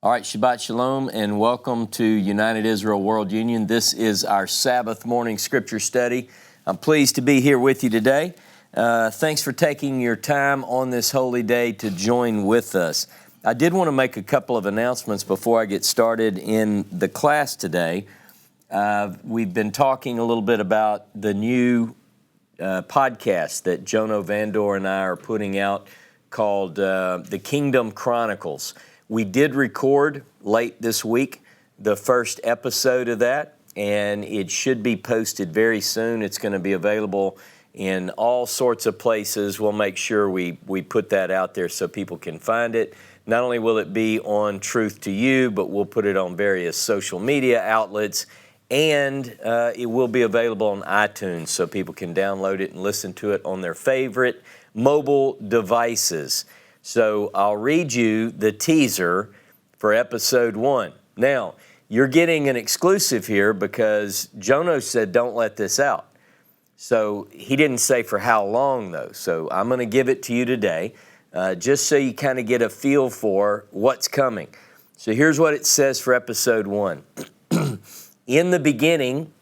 All right, Shabbat Shalom, and welcome to United Israel World Union. This is our Sabbath morning scripture study. I'm pleased to be here with you today. Thanks for taking your time on this holy day to join with us. I did want to make a couple of announcements before I get started in the class today. We've been talking a little bit about the new podcast that Jono Vandor and I are putting out called The Kingdom Chronicles. We did record late this week the first episode of that, and it should be posted very soon. It's going to be available in all sorts of places. We'll make sure we put that out there so people can find it. Not only will it be on Truth to You, but we'll put it on various social media outlets, and it will be available on iTunes so people can download it and listen to it on their favorite mobile devices. So I'll read you the teaser for episode 1. Now, you're getting an exclusive here because Jono said don't let this out. So he didn't say for how long though. So I'm going to give it to you today just so you kind of get a feel for what's coming. So here's what it says for episode 1. In the beginning,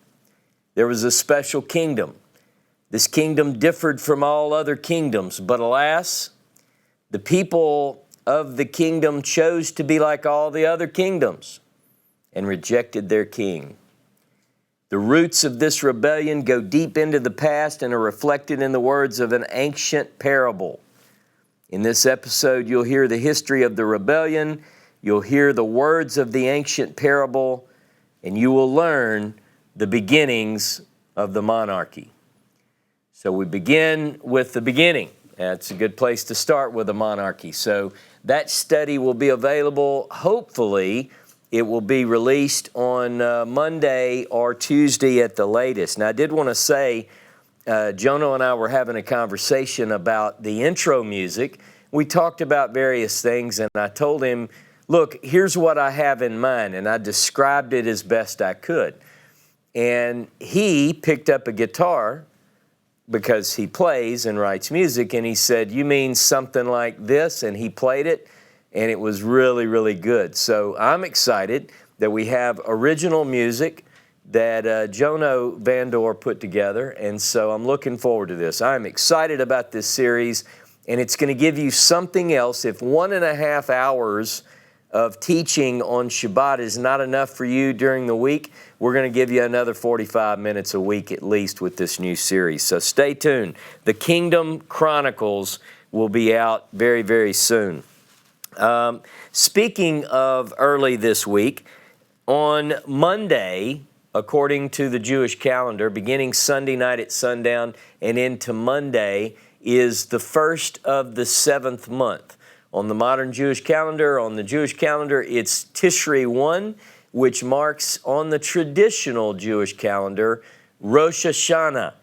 there was a special kingdom. This kingdom differed from all other kingdoms, but alas, the people of the kingdom chose to be like all the other kingdoms and rejected their king. The roots of this rebellion go deep into the past and are reflected in the words of an ancient parable. In this episode, you'll hear the history of the rebellion, you'll hear the words of the ancient parable, and you will learn the beginnings of the monarchy. So we begin with the beginning. That's a good place to start with a monarchy. So that study will be available. Hopefully, it will be released on Monday or Tuesday at the latest. Now, I did want to say, Jono and I were having a conversation about the intro music. We talked about various things, and I told him, look, here's what I have in mind, and I described it as best I could. And he picked up a guitar because he plays and writes music, and he said, you mean something like this? And he played it, and it was really, really good. So I'm excited that we have original music that Jono Vandor put together, and so I'm looking forward to this. I'm excited about this series, and it's going to give you something else. If 1.5 hours of teaching on Shabbat is not enough for you during the week, we're going to give you another 45 minutes a week at least with this new series. So stay tuned. The Kingdom Chronicles will be out very, very soon. Speaking of early this week, on Monday, according to the Jewish calendar, beginning Sunday night at sundown and into Monday, is the first of the 7th month. On the modern Jewish calendar, it's Tishrei 1, which marks on the traditional Jewish calendar Rosh Hashanah,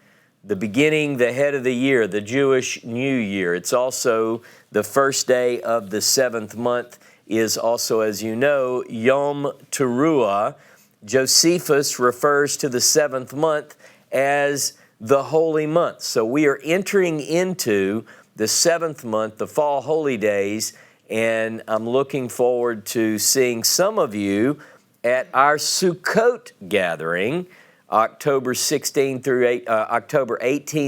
the beginning, the head of the year, the Jewish New Year. It's also the first day of the 7th month is also, as you know, Yom Teruah. Josephus refers to the 7th month as the holy month. So we are entering into the 7th month, the fall holy days, and I'm looking forward to seeing some of you at our Sukkot gathering, October 18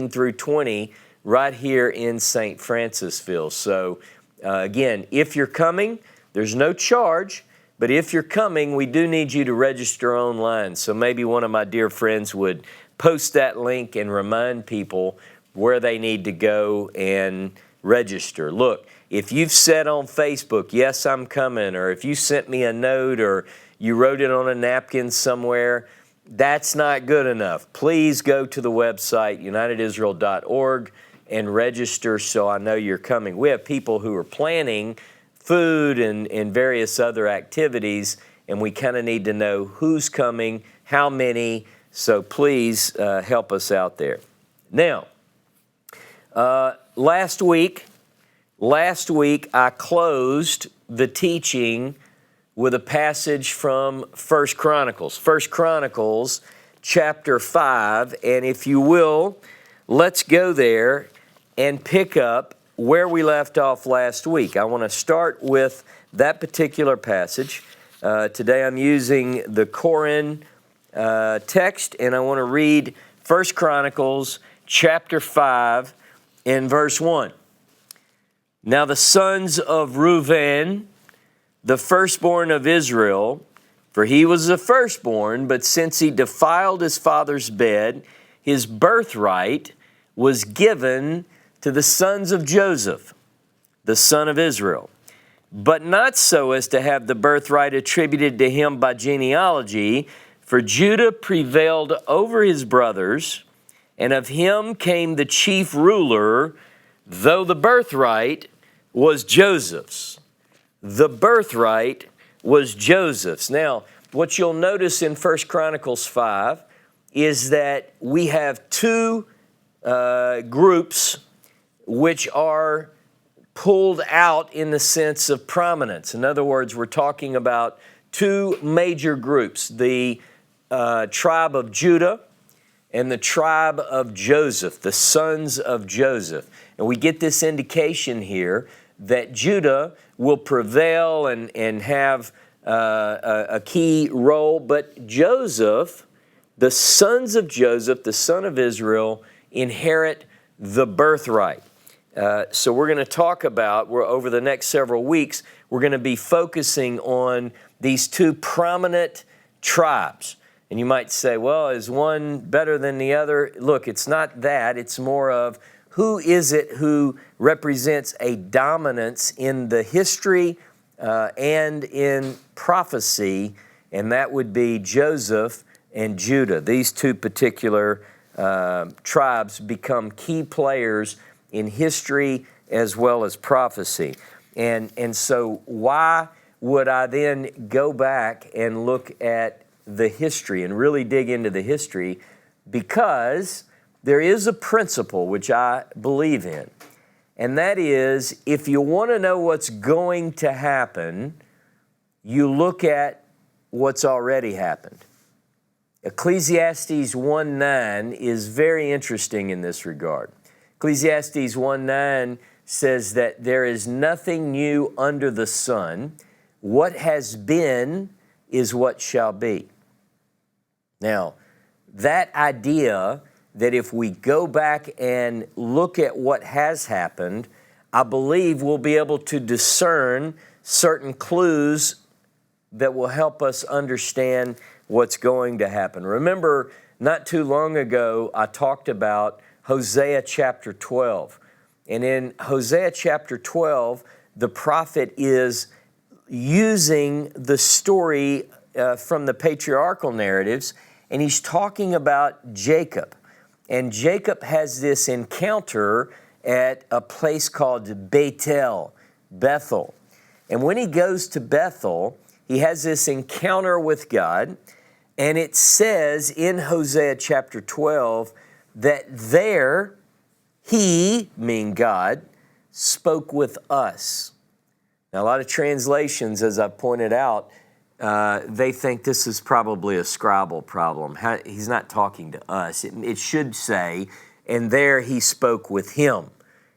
through 20, right here in St. Francisville. So again, if you're coming, there's no charge, but if you're coming, we do need you to register online. So maybe one of my dear friends would post that link and remind people where they need to go and register. Look, if you've said on Facebook, yes, I'm coming, or if you sent me a note or you wrote it on a napkin somewhere, that's not good enough. Please go to the website, unitedisrael.org, and register so I know you're coming. We have people who are planning food and various other activities, and we kind of need to know who's coming, how many, so please help us out there. Now, last week I closed the teaching with a passage from 1 Chronicles. 1 Chronicles chapter 5, and if you will, let's go there and pick up where we left off last week. I want to start with that particular passage. Today I'm using the Koran text, and I want to read 1 Chronicles chapter 5 and verse 1. Now the sons of Reuben, the firstborn of Israel, for he was the firstborn, but since he defiled his father's bed, his birthright was given to the sons of Joseph, the son of Israel, but not so as to have the birthright attributed to him by genealogy, for Judah prevailed over his brothers, and of him came the chief ruler, though the birthright was Joseph's. The birthright was Joseph's. Now, what you'll notice in 1 Chronicles 5 is that we have two groups which are pulled out in the sense of prominence. In other words, we're talking about two major groups, the tribe of Judah and the tribe of Joseph, the sons of Joseph. And we get this indication here that Judah will prevail and have a key role, but Joseph, the sons of Joseph, the son of Israel, inherit the birthright. So we're going to talk about, over the next several weeks, we're going to be focusing on these two prominent tribes. And you might say, well, is one better than the other? Look, it's not that. It's more of who is it who represents a dominance in the history and in prophecy, and that would be Joseph and Judah. These two particular tribes become key players in history as well as prophecy. And so why would I then go back and look at the history and really dig into the history? Because there is a principle which I believe in, and that is, if you want to know what's going to happen, you look at what's already happened. Ecclesiastes 1:9 is very interesting in this regard. Ecclesiastes 1:9 says that there is nothing new under the sun. What has been is what shall be. Now, that idea that if we go back and look at what has happened, I believe we'll be able to discern certain clues that will help us understand what's going to happen. Remember, not too long ago, I talked about Hosea chapter 12. And in Hosea chapter 12, the prophet is using the story from the patriarchal narratives, and he's talking about Jacob. And Jacob has this encounter at a place called Bethel. And when he goes to Bethel, he has this encounter with God, and it says in Hosea chapter 12 that there he, meaning God, spoke with us. Now, a lot of translations, as I've pointed out, they think this is probably a scribal problem. He's not talking to us. It should say, and there he spoke with him.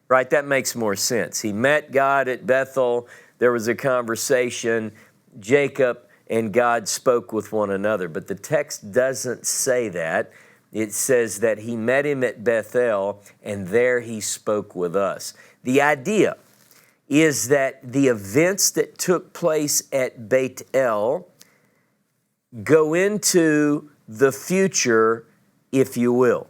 Right? That makes more sense. He met God at Bethel. There was a conversation. Jacob and God spoke with one another. But the text doesn't say that. It says that he met him at Bethel, and there he spoke with us. The idea is that the events that took place at Bethel go into the future, if you will.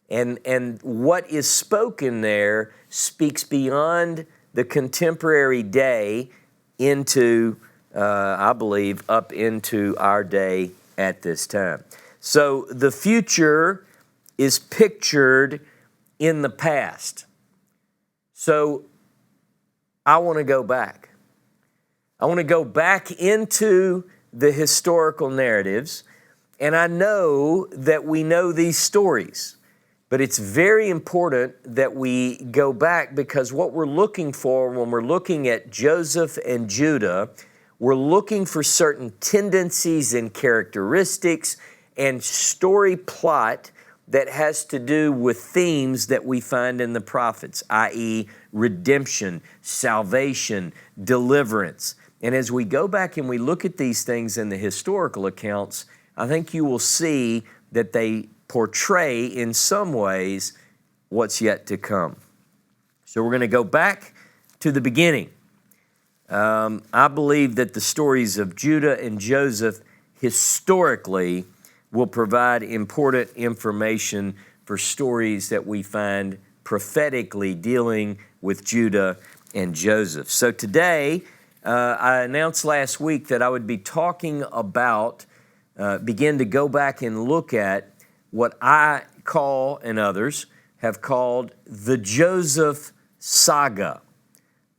And what is spoken there speaks beyond the contemporary day into, I believe, up into our day at this time. So the future is pictured in the past. So I want to go back. I want to go back into the historical narratives, and I know that we know these stories, but it's very important that we go back, because what we're looking for when we're looking at Joseph and Judah, we're looking for certain tendencies and characteristics and story plot that has to do with themes that we find in the prophets, i.e., redemption, salvation, deliverance. And as we go back and we look at these things in the historical accounts, I think you will see that they portray in some ways what's yet to come. So we're going to go back to the beginning. I believe that the stories of Judah and Joseph historically will provide important information for stories that we find prophetically dealing with Judah and Joseph. So today, I announced last week that I would be talking about, begin to go back and look at what I call, and others have called, the Joseph Saga.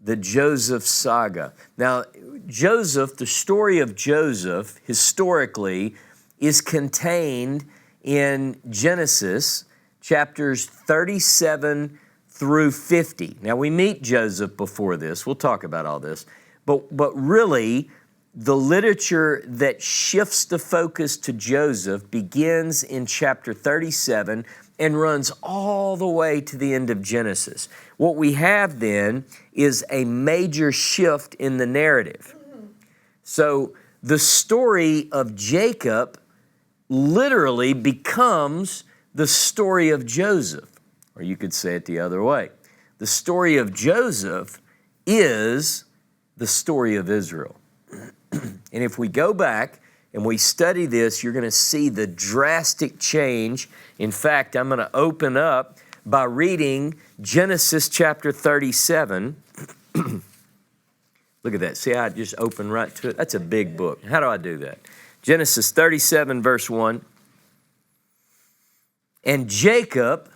The Joseph Saga. Now, Joseph, the story of Joseph, historically, is contained in Genesis chapters 37 through 50. Now, we meet Joseph before this. We'll talk about all this. But really, the literature that shifts the focus to Joseph begins in chapter 37 and runs all the way to the end of Genesis. What we have then is a major shift in the narrative. So the story of Jacob literally becomes the story of Joseph, or you could say it the other way. The story of Joseph is the story of Israel. And if we go back and we study this, you're going to see the drastic change. In fact, I'm going to open up by reading Genesis chapter 37. Look at that. See how I just opened right to it? That's a big book. How do I do that? Genesis 37, verse 1. And Jacob,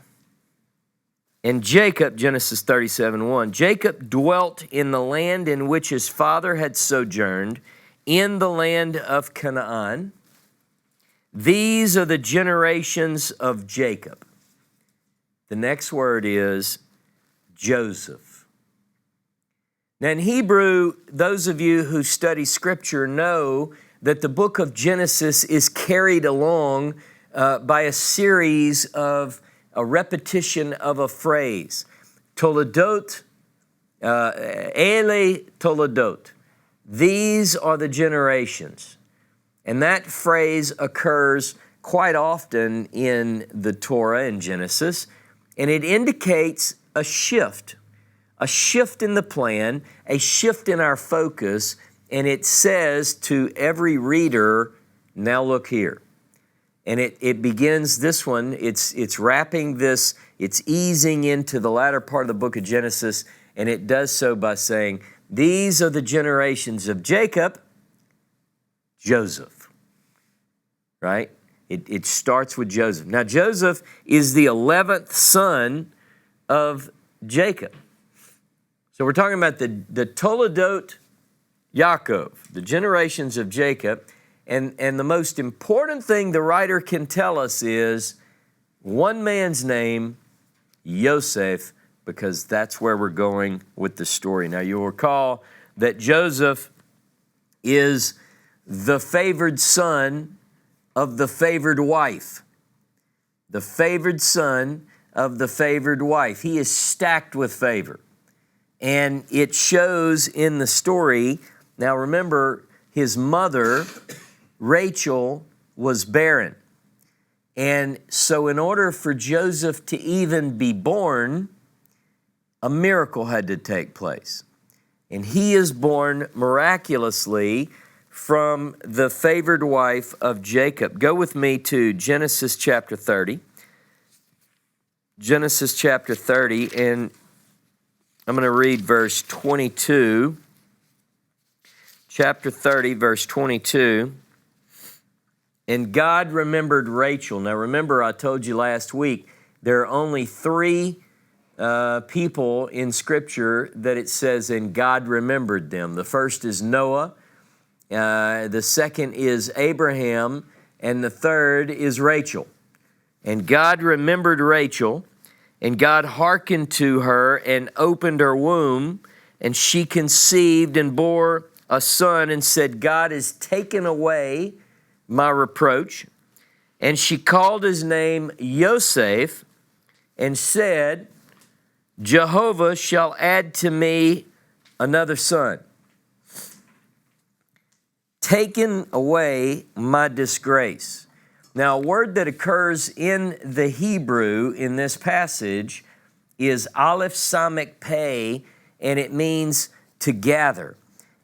Genesis 37, 1, Jacob dwelt in the land in which his father had sojourned, in the land of Canaan. These are the generations of Jacob. The next word is Joseph. Now in Hebrew, those of you who study Scripture know that the book of Genesis is carried along by a series of a repetition of a phrase. Toledot, Ele Toledot. These are the generations. And that phrase occurs quite often in the Torah in Genesis, and it indicates a shift in the plan, a shift in our focus, and it says to every reader, now look here. And it begins this one, it's wrapping this, it's easing into the latter part of the book of Genesis, and it does so by saying, these are the generations of Jacob, Joseph, right? It starts with Joseph. Now, Joseph is the 11th son of Jacob. So we're talking about the Toledot Yaakov, the generations of Jacob. And the most important thing the writer can tell us is one man's name, Joseph, because that's where we're going with the story. Now, you'll recall that Joseph is the favored son of the favored wife. The favored son of the favored wife. He is stacked with favor. And it shows in the story. Now, remember, his mother, Rachel, was barren. And so in order for Joseph to even be born, a miracle had to take place. And he is born miraculously from the favored wife of Jacob. Go with me to Genesis chapter 30. Genesis chapter 30, and I'm going to read verse 22. Chapter 30, verse 22. And God remembered Rachel. Now remember, I told you last week, there are only three people in Scripture that it says, and God remembered them. The first is Noah, the second is Abraham, and the third is Rachel. And God remembered Rachel, and God hearkened to her and opened her womb, and she conceived and bore a son and said, God has taken away my reproach. And she called his name Joseph and said, Jehovah shall add to me another son, taken away my disgrace. Now, a word that occurs in the Hebrew in this passage is Aleph Samek Pei, and it means to gather.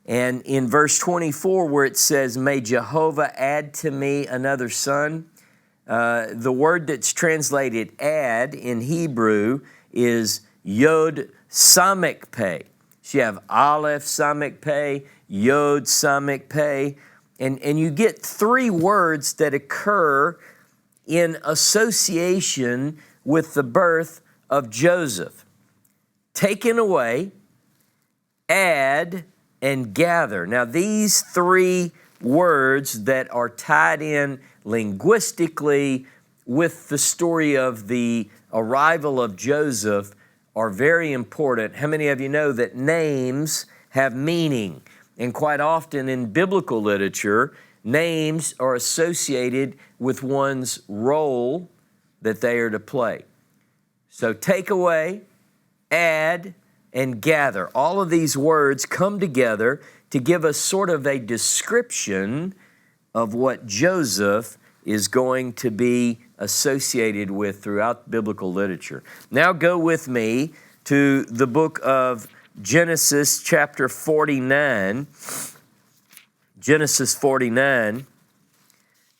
And in verse 24, where it says, may Jehovah add to me another son, the word that's translated add in Hebrew is Yod Samek Pei. So you have Aleph Samek Pei, Yod Samek Pei, and you get three words that occur in association with the birth of Joseph. Taken away, add, and gather. Now these three words that are tied in linguistically with the story of the arrival of Joseph are very important. How many of you know that names have meaning? And quite often in biblical literature, names are associated with one's role that they are to play. So take away, add, and gather. All of these words come together to give us sort of a description of what Joseph is going to be associated with throughout biblical literature. Now go with me to the book of Genesis chapter 49. Genesis 49.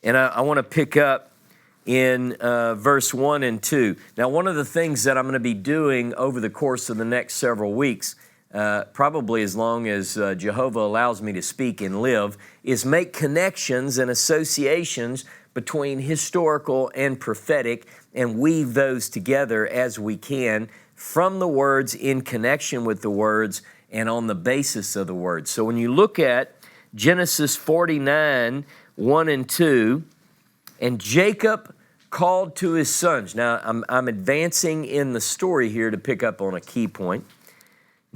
And I want to pick up in verse 1 and 2. Now, one of the things that I'm going to be doing over the course of the next several weeks, probably as long as Jehovah allows me to speak and live, is make connections and associations between historical and prophetic and weave those together as we can from the words, in connection with the words, and on the basis of the words. So when you look at Genesis 49, 1 and 2, and Jacob called to his sons. Now, I'm advancing in the story here to pick up on a key point.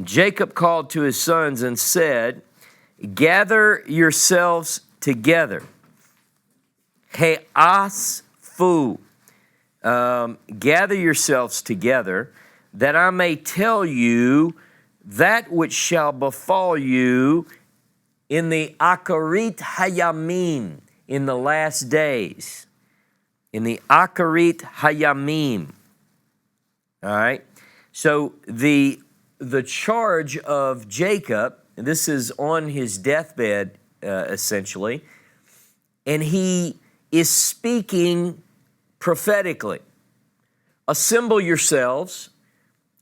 Jacob called to his sons and said, gather yourselves together. He'asfu. Gather yourselves together, that I may tell you that which shall befall you in the Akarit Hayamim, in the last days. In the Akarit Hayamim. All right? So the charge of Jacob, and this is on his deathbed, essentially, and he is speaking prophetically. Assemble yourselves,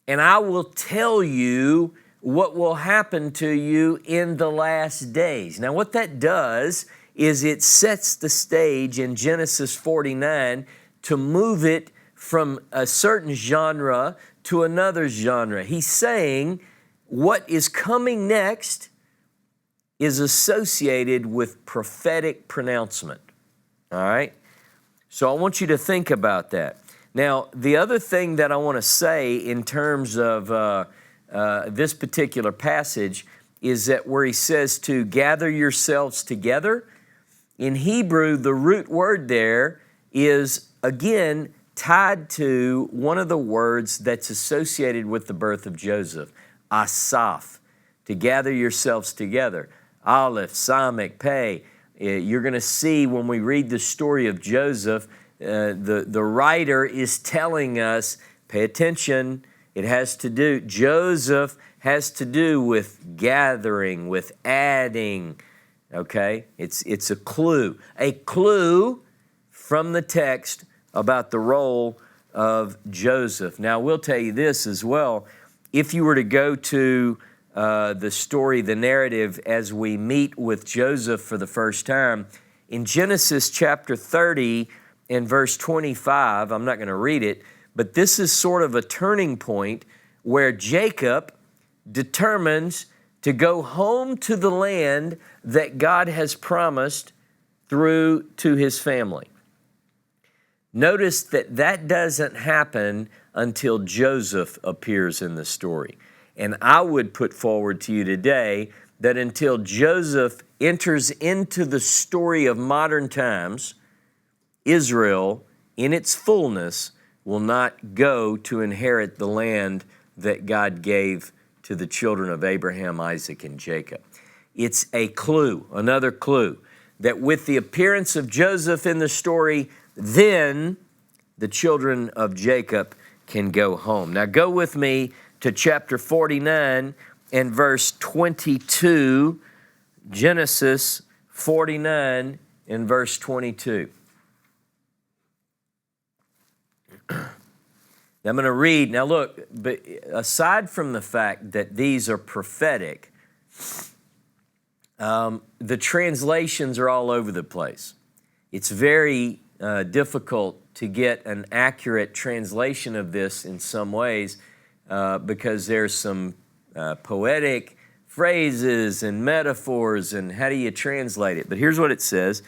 and I will tell you what will happen to you in the last days. Now, what that does is it sets the stage in Genesis 49 to move it from a certain genre to another genre. He's saying what is coming next is associated with prophetic pronouncement. All right? So I want you to think about that. Now, the other thing that I want to say in terms of this particular passage is that where he says to gather yourselves together, in Hebrew, the root word there is, again, tied to one of the words that's associated with the birth of Joseph, asaf, to gather yourselves together. Aleph, Samek, Pei. You're going to see when we read the story of Joseph, the writer is telling us, pay attention, Joseph has to do with gathering, with adding, okay? It's a clue from the text about the role of Joseph. Now, we'll tell you this as well. If you were to go to the story, the narrative, as we meet with Joseph for the first time, in Genesis chapter 30 and verse 25, I'm not going to read it, but this is sort of a turning point where Jacob determines to go home to the land that God has promised through to his family. Notice that doesn't happen until Joseph appears in the story. And I would put forward to you today that until Joseph enters into the story of modern times, Israel in its fullness will not go to inherit the land that God gave to the children of Abraham, Isaac, and Jacob. It's a clue, another clue, that with the appearance of Joseph in the story, then the children of Jacob can go home. Now go with me to chapter 49 and verse 22, Genesis 49 and verse 22. I'm going to read. Now look, but aside from the fact that these are prophetic, the translations are all over the place. It's very difficult to get an accurate translation of this in some ways because there's some poetic phrases and metaphors, and how do you translate it? But here's what it says,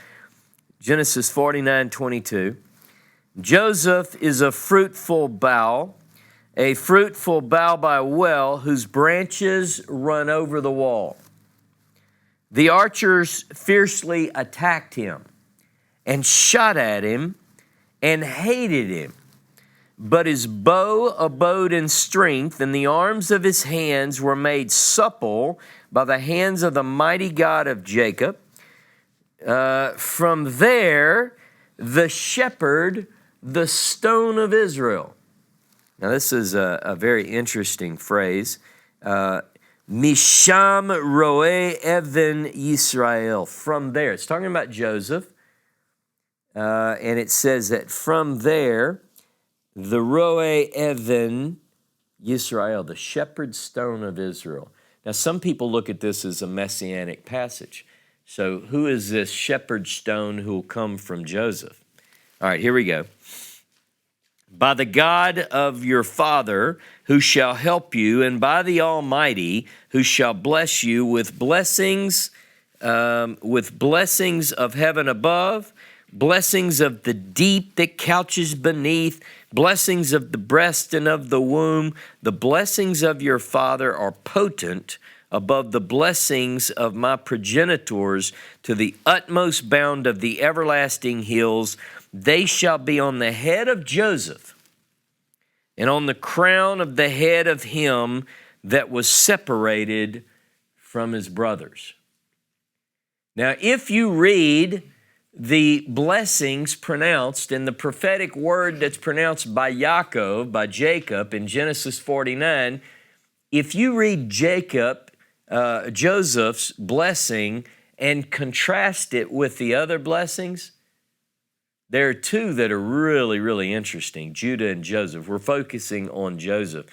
Genesis 49:22. Joseph is a fruitful bough by a well whose branches run over the wall. The archers fiercely attacked him and shot at him and hated him. But his bow abode in strength, and the arms of his hands were made supple by the hands of the mighty God of Jacob. From there, the shepherd, the stone of Israel. Now, this is a very interesting phrase. Misham roe even Yisrael. From there. It's talking about Joseph. And it says that from there, the roe even Yisrael, the shepherd stone of Israel. Now, some people look at this as a messianic passage. So who is this shepherd stone who will come from Joseph? All right, here we go. By the God of your father, who shall help you, and by the Almighty, who shall bless you with blessings of heaven above, blessings of the deep that couches beneath, blessings of the breast and of the womb. The blessings of your father are potent above the blessings of my progenitors to the utmost bound of the everlasting hills. They shall be on the head of Joseph and on the crown of the head of him that was separated from his brothers. Now, if you read the blessings pronounced in the prophetic word that's pronounced by Yaakov, by Jacob in Genesis 49, if you read Joseph's blessing and contrast it with the other blessings, there are two that are really, really interesting, Judah and Joseph. We're focusing on Joseph.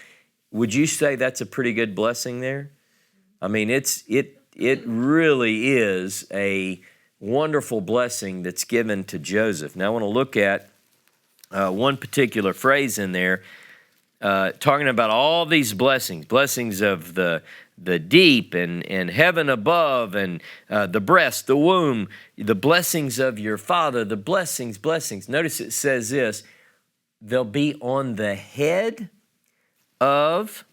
Would you say that's a pretty good blessing there? I mean, it really is a wonderful blessing that's given to Joseph. Now, I want to look at one particular phrase in there, talking about all these blessings of the deep and heaven above and the breast, the womb, the blessings of your father, the blessings. Notice it says this, they'll be on the head of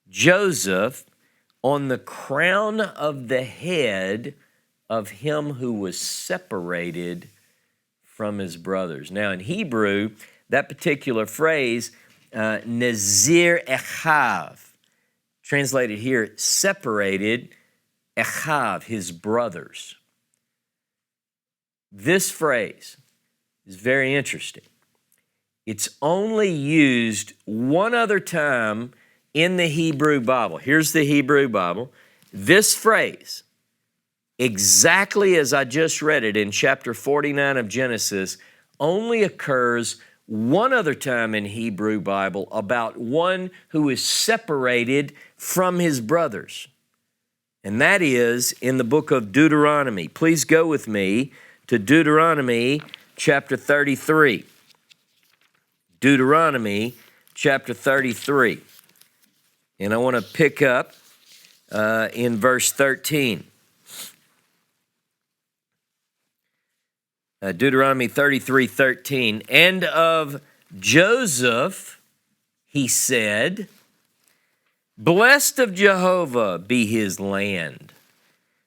Joseph, on the crown of the head of him who was separated from his brothers. Now in Hebrew, that particular phrase, Nazir Echav, translated here, separated Echav, his brothers. This phrase is very interesting. It's only used one other time in the Hebrew Bible. Here's the Hebrew Bible. This phrase, exactly as I just read it in chapter 49 of Genesis, only occurs one other time in Hebrew Bible about one who is separated from his brothers. And that is in the book of Deuteronomy. Please go with me to Deuteronomy chapter 33. Deuteronomy chapter 33. And I want to pick up in verse 13. Deuteronomy 33:13. And of Joseph, he said, blessed of Jehovah be his land,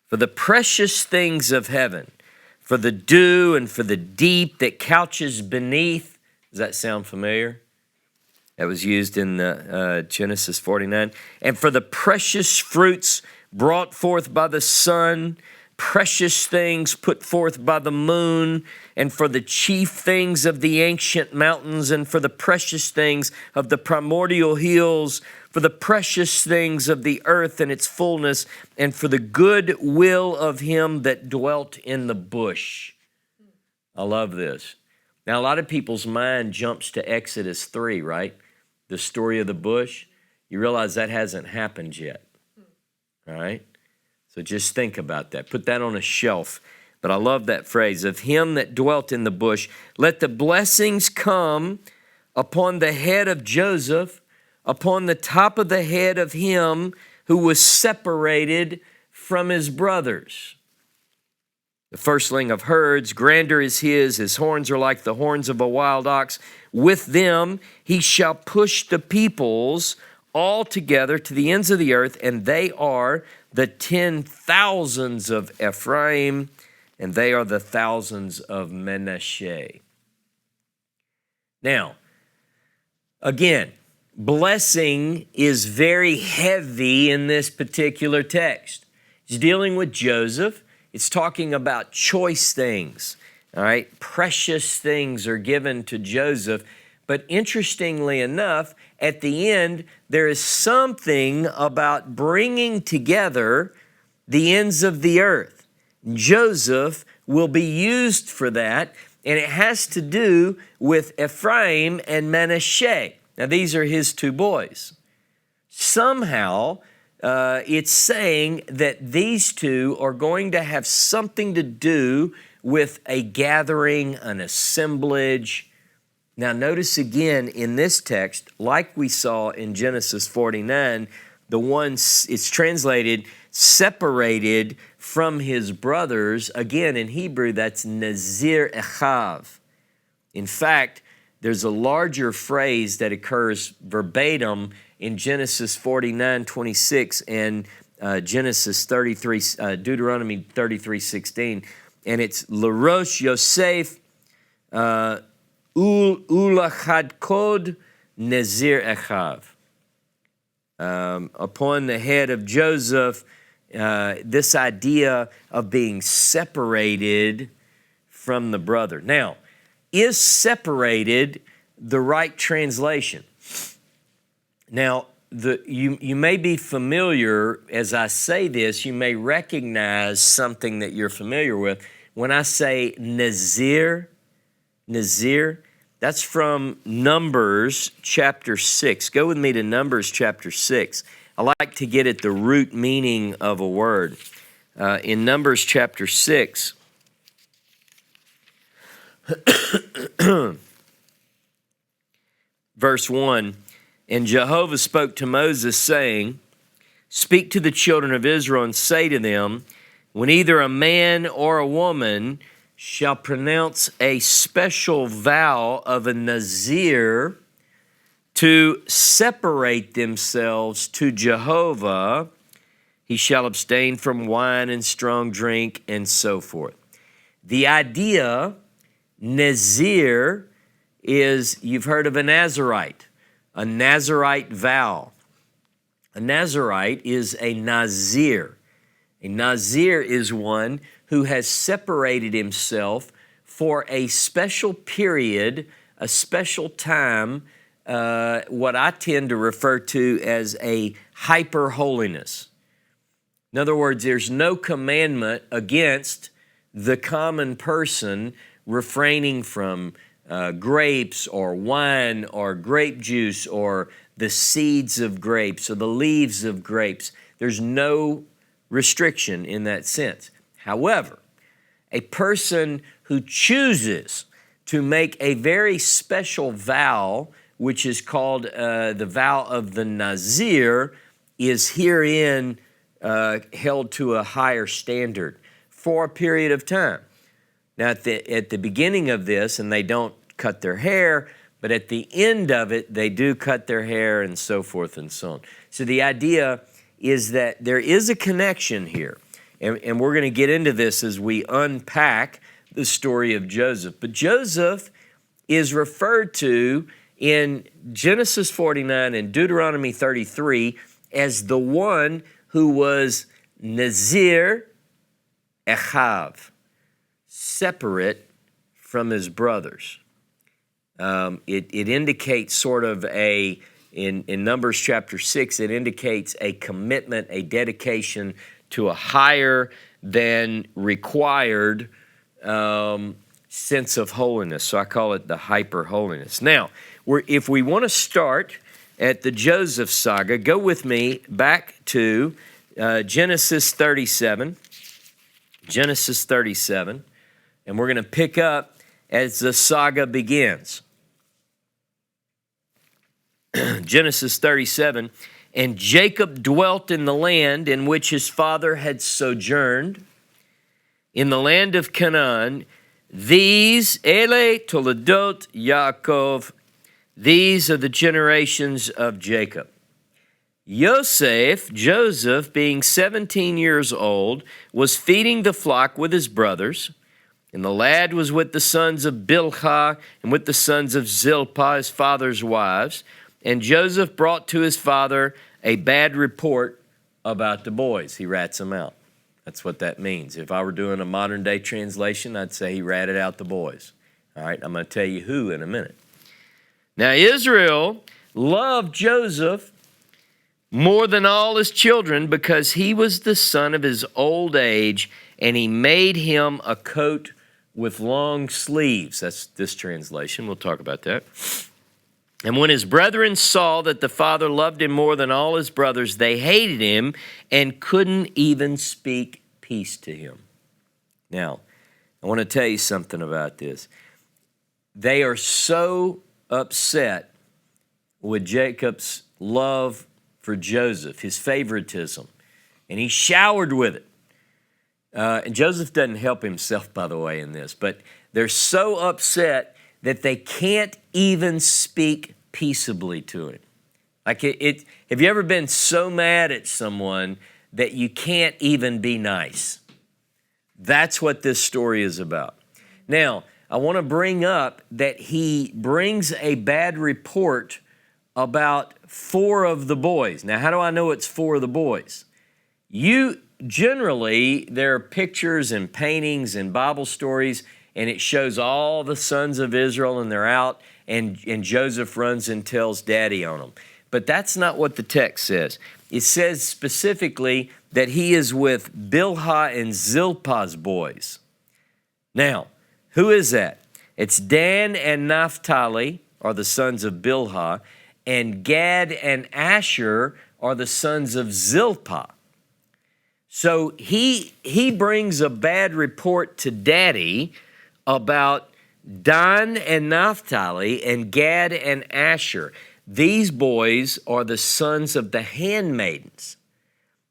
for the precious things of heaven, for the dew and for the deep that couches beneath. Does that sound familiar? That was used in Genesis 49. And for the precious fruits brought forth by the sun, precious things put forth by the moon, and for the chief things of the ancient mountains, and for the precious things of the primordial hills, for the precious things of the earth and its fullness, and for the good will of him that dwelt in the bush. I love this. Now, a lot of people's mind jumps to Exodus 3, right? The story of the bush. You realize that hasn't happened yet, all right? So just think about that. Put that on a shelf. But I love that phrase, of him that dwelt in the bush. Let the blessings come upon the head of Joseph, upon the top of the head of him who was separated from his brothers. The firstling of herds, grandeur is his horns are like the horns of a wild ox. With them he shall push the peoples all together to the ends of the earth, and they are the 10,000s of Ephraim, and they are the thousands of Manasseh. Now, again, blessing is very heavy in this particular text. It's dealing with Joseph. It's talking about choice things, all right? Precious things are given to Joseph. But interestingly enough, at the end, there is something about bringing together the ends of the earth. Joseph will be used for that, and it has to do with Ephraim and Manasseh. Now, these are his two boys. Somehow, it's saying that these two are going to have something to do with a gathering, an assemblage. Now, notice again in this text, like we saw in Genesis 49, the one, it's translated separated from his brothers. Again, in Hebrew, that's Nazir Echav. In fact, there's a larger phrase that occurs verbatim in Genesis 49:26 and Deuteronomy 33:16, and it's L'rosh Yosef ulachadkod Nazir Echav. Upon the head of Joseph, this idea of being separated from the brother. Now, is separated the right translation? Now, you may be familiar, as I say this, you may recognize something that you're familiar with. When I say Nazir, that's from Numbers chapter 6. Go with me to Numbers chapter 6. I like to get at the root meaning of a word. In Numbers chapter 6, verse 1, and Jehovah spoke to Moses, saying, speak to the children of Israel and say to them, when either a man or a woman shall pronounce a special vow of a Nazir to separate themselves to Jehovah, he shall abstain from wine and strong drink and so forth. The idea, Nazir, is, you've heard of a Nazirite vow. A Nazirite is a Nazir. A Nazir is one who has separated himself for a special period, a special time, what I tend to refer to as a hyper-holiness. In other words, there's no commandment against the common person refraining from grapes or wine or grape juice or the seeds of grapes or the leaves of grapes. There's no restriction in that sense. However, a person who chooses to make a very special vow, which is called the vow of the Nazir, is herein held to a higher standard for a period of time. Now, at the beginning of this, and they don't cut their hair, but at the end of it, they do cut their hair and so forth and so on. So the idea is that there is a connection here, and we're going to get into this as we unpack the story of Joseph. But Joseph is referred to in Genesis 49 and Deuteronomy 33 as the one who was Nazir Echav, separate from his brothers. It indicates sort of in Numbers chapter 6, it indicates a commitment, a dedication to a higher than required sense of holiness. So I call it the hyper holiness. Now, if we want to start at the Joseph Saga, go with me back to Genesis 37. Genesis 37. And we're going to pick up as the saga begins. Genesis 37. And Jacob dwelt in the land in which his father had sojourned, in the land of Canaan. These, Ele Toledot Yaakov, these are the generations of Jacob. Joseph, being 17 years old, was feeding the flock with his brothers, and the lad was with the sons of Bilhah and with the sons of Zilpah, his father's wives. And Joseph brought to his father a bad report about the boys. He rats them out. That's what that means. If I were doing a modern day translation, I'd say he ratted out the boys. All right, I'm going to tell you who in a minute. Now, Israel loved Joseph more than all his children because he was the son of his old age, and he made him a coat with long sleeves. That's this translation. We'll talk about that. And when his brethren saw that the father loved him more than all his brothers, they hated him and couldn't even speak peace to him. Now, I want to tell you something about this. They are so upset with Jacob's love for Joseph, his favoritism, and he showered with it. And Joseph doesn't help himself, by the way, in this, but they're so upset that they can't even speak peaceably to him. Like have you ever been so mad at someone that you can't even be nice? That's what this story is about. Now, I want to bring up that he brings a bad report about 4 of the boys. Now, how do I know it's 4 of the boys? Generally, there are pictures and paintings and Bible stories, and it shows all the sons of Israel, and they're out, and Joseph runs and tells daddy on them. But that's not what the text says. It says specifically that he is with Bilhah and Zilpah's boys. Now, who is that? It's Dan and Naphtali are the sons of Bilhah, and Gad and Asher are the sons of Zilpah. So he brings a bad report to daddy about Dan and Naphtali and Gad and Asher. These boys are the sons of the handmaidens.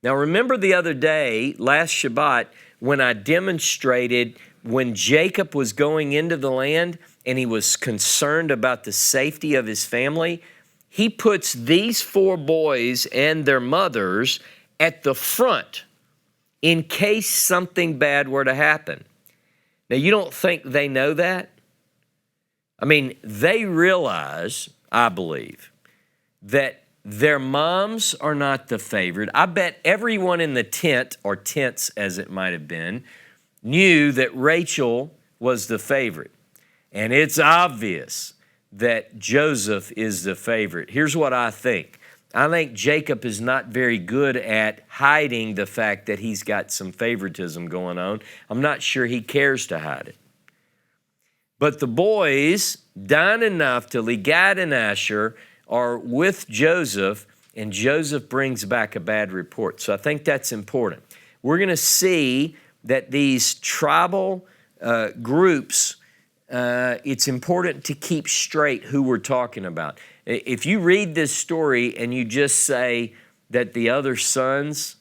Now remember the other day, last Shabbat, when I demonstrated when Jacob was going into the land and he was concerned about the safety of his family, he puts these 4 boys and their mothers at the front in case something bad were to happen. Now, you don't think they know that? I mean, they realize, I believe, that their moms are not the favorite. I bet everyone in the tent, or tents as it might have been, knew that Rachel was the favorite. And it's obvious that Joseph is the favorite. Here's what I think. I think Jacob is not very good at hiding the fact that he's got some favoritism going on. I'm not sure he cares to hide it. But the boys, Dan and Naphtali, Gad and Asher, are with Joseph, and Joseph brings back a bad report. So I think that's important. We're going to see that these tribal groups, it's important to keep straight who we're talking about. If you read this story and you just say that the other sons,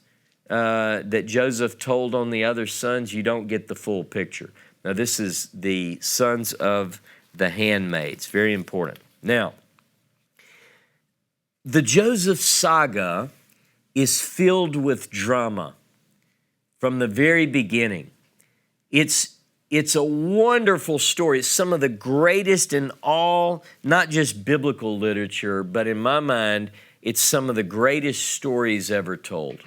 that Joseph told on the other sons, you don't get the full picture. Now, this is the sons of the handmaids. Very important. Now, the Joseph Saga is filled with drama from the very beginning. It's It's a wonderful story. It's some of the greatest in all, not just biblical literature, but in my mind, it's some of the greatest stories ever told.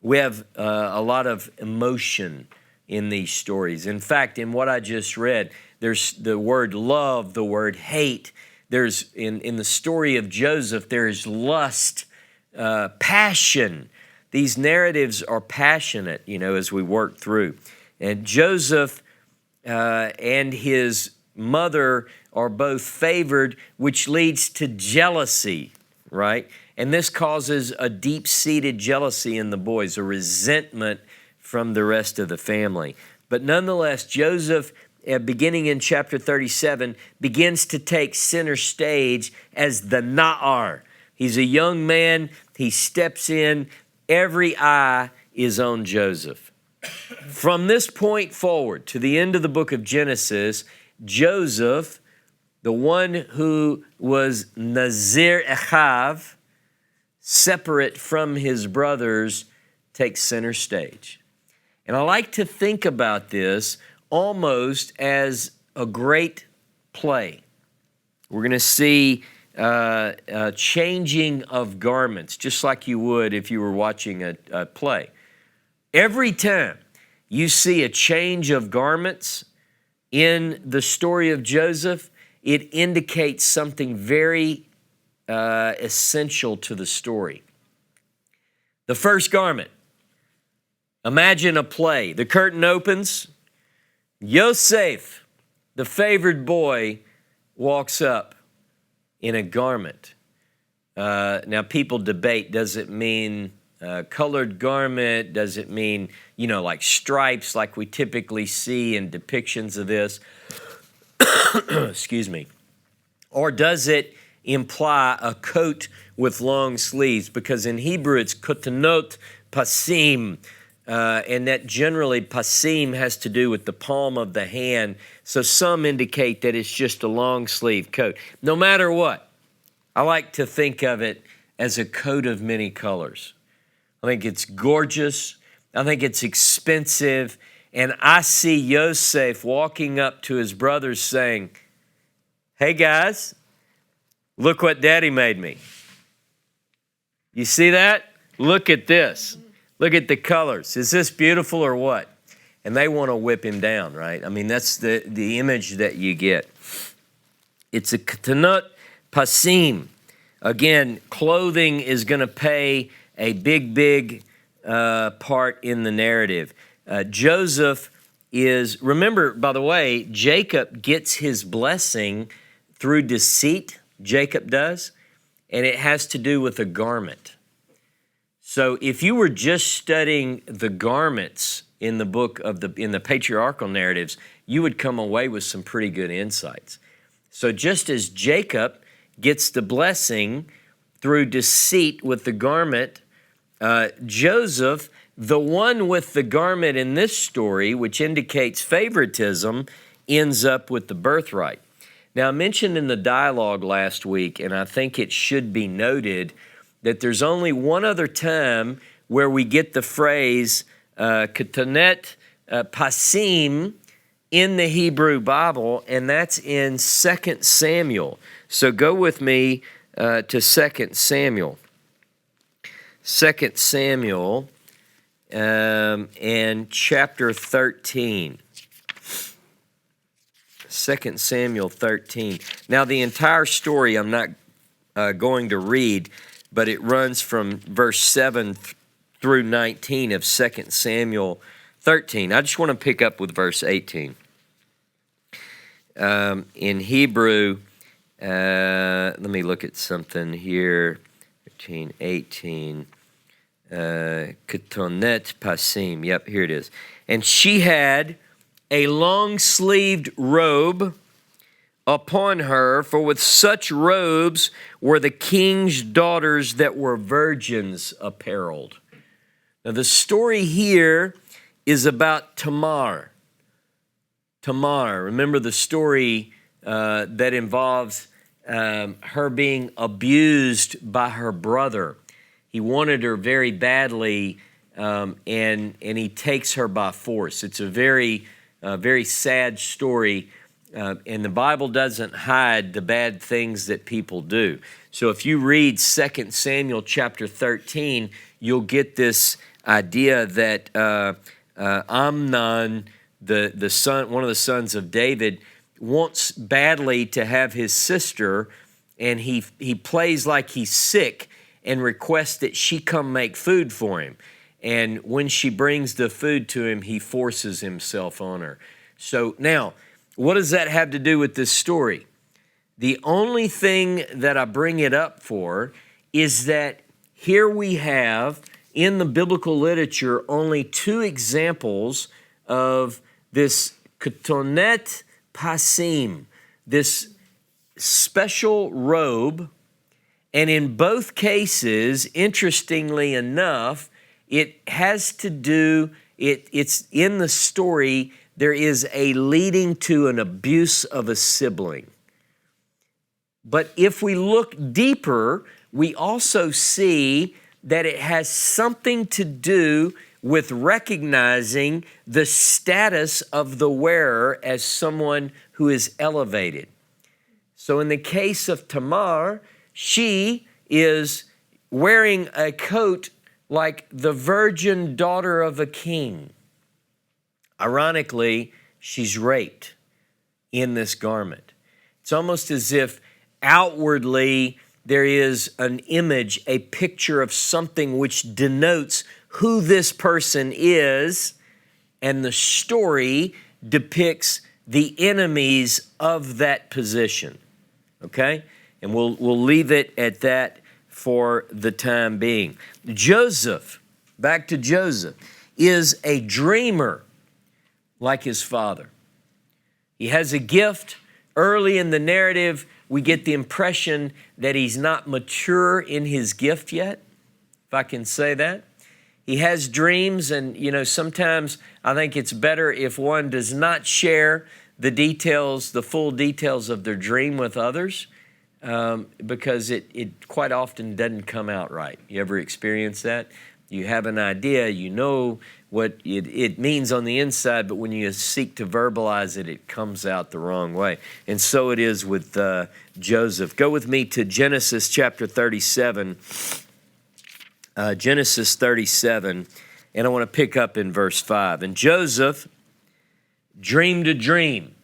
We have a lot of emotion in these stories. In fact, in what I just read, there's the word love, the word hate. There's in the story of Joseph, there's lust, passion. These narratives are passionate, as we work through. And Joseph and his mother are both favored, which leads to jealousy, right? And this causes a deep-seated jealousy in the boys, a resentment from the rest of the family. But nonetheless, Joseph, beginning in chapter 37, begins to take center stage as the Na'ar. He's a young man. He steps in. Every eye is on Joseph. From this point forward to the end of the book of Genesis, Joseph, the one who was Nazir Echav, separate from his brothers, takes center stage. And I like to think about this almost as a great play. We're going to see a changing of garments, just like you would if you were watching a play. Every time you see a change of garments in the story of Joseph, it indicates something very essential to the story. The first garment. Imagine a play. The curtain opens. Joseph, the favored boy, walks up in a garment. Now, people debate, does it mean colored garment? Does it mean, like stripes like we typically see in depictions of this? Excuse me. Or does it imply a coat with long sleeves? Because in Hebrew, it's kotanot pasim. And that generally, pasim has to do with the palm of the hand. So some indicate that it's just a long sleeve coat. No matter what, I like to think of it as a coat of many colors. I think it's gorgeous. I think it's expensive. And I see Joseph walking up to his brothers saying, "Hey guys, look what Daddy made me. You see that? Look at this. Look at the colors. Is this beautiful or what?" And they want to whip him down, right? I mean, that's the image that you get. It's a katanut pasim. Again, clothing is going to play a big part in the narrative. Joseph is, remember, by the way, Jacob gets his blessing through deceit. Jacob does. And it has to do with a garment. So if you were just studying the garments in the book of in the patriarchal narratives, you would come away with some pretty good insights. So just as Jacob gets the blessing through deceit with the garment, Joseph, the one with the garment in this story, which indicates favoritism, ends up with the birthright. Now, I mentioned in the dialogue last week, and I think it should be noted, that there's only one other time where we get the phrase katanet pasim in the Hebrew Bible, and that's in 2 Samuel. So go with me to 2 Samuel. 2 Samuel and chapter 13. 2 Samuel 13. Now, the entire story I'm not going to read, but it runs from verse 7 through 19 of 2 Samuel 13. I just want to pick up with verse 18. In Hebrew, let me look at something here. 13, 18. Ketonet pasim. Yep, here it is. And she had a long-sleeved robe upon her, for with such robes were the king's daughters that were virgins apparelled. Now, the story here is about Tamar. Tamar, remember the story that involves her being abused by her brother. He wanted her very badly, and he takes her by force. It's a very very sad story. And the Bible doesn't hide the bad things that people do. So if you read 2 Samuel chapter 13, you'll get this idea that Amnon, the son, one of the sons of David, wants badly to have his sister, and he plays like he's sick and requests that she come make food for him. And when she brings the food to him, he forces himself on her. So now, what does that have to do with this story? The only thing that I bring it up for is that here we have in the biblical literature only two examples of this ketonet pasim, this special robe. And in both cases, interestingly enough, it has to do, it's in the story, there is a leading to an abuse of a sibling. But if we look deeper, we also see that it has something to do with recognizing the status of the wearer as someone who is elevated. So in the case of Tamar, she is wearing a coat like the virgin daughter of a king. Ironically, she's raped in this garment. It's almost as if outwardly there is an image, a picture of something which denotes who this person is, and the story depicts the enemies of that position. Okay? And we'll leave it at that for the time being. Joseph, back to Joseph, is a dreamer like his father. He has a gift. Early in the narrative, we get the impression that he's not mature in his gift yet, if I can say that. He has dreams, and sometimes I think it's better if one does not share the details, the full details of their dream with others, because it quite often doesn't come out right. You ever experience that? You have an idea, you know what it means on the inside, but when you seek to verbalize it, it comes out the wrong way. And so it is with Joseph. Go with me to Genesis chapter 37. Genesis 37, and I want to pick up in verse 5. And Joseph dreamed a dream,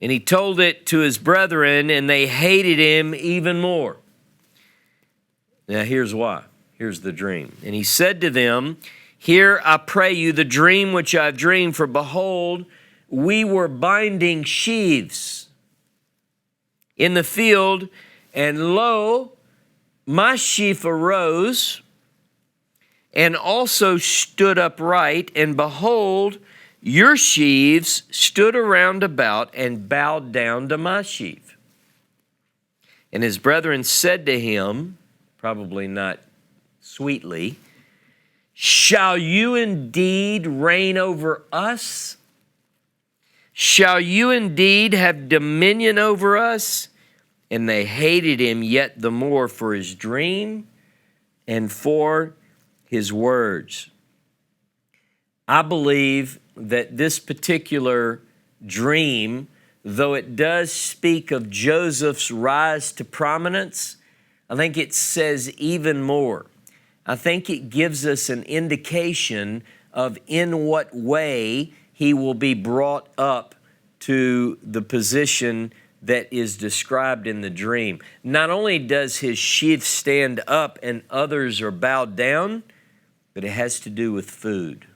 and he told it to his brethren, and they hated him even more. Now here's why. Here's the dream. And he said to them, "Hear, I pray you, the dream which I've dreamed, for behold, we were binding sheaves in the field, and lo, my sheaf arose and also stood upright, and behold, your sheaves stood around about and bowed down to my sheaf." And his brethren said to him, probably not sweetly, "Shall you indeed reign over us? Shall you indeed have dominion over us?" And they hated him yet the more for his dream and for his words. I believe that this particular dream, though it does speak of Joseph's rise to prominence, I think it says even more. I think it gives us an indication of in what way he will be brought up to the position that is described in the dream. Not only does his sheaf stand up and others are bowed down, but it has to do with food.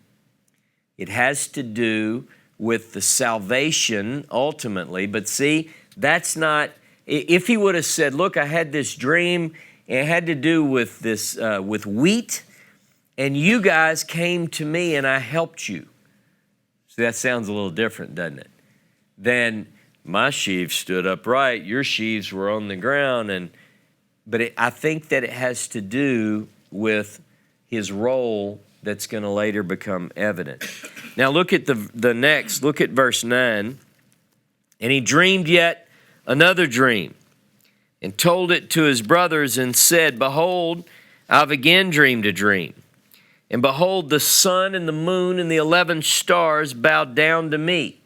It has to do with the salvation ultimately. But see, that's not, if he would have said, "Look, I had this dream, it had to do with this, with wheat, and you guys came to me and I helped you." So that sounds a little different, doesn't it? Then my sheaves stood upright, your sheaves were on the ground, but I think that it has to do with his role that's going to later become evident. Now look at the next, look at verse 9. "And he dreamed yet another dream, and told it to his brothers, and said, Behold, I've again dreamed a dream. And behold, the sun and the moon and the 11 stars bowed down to me.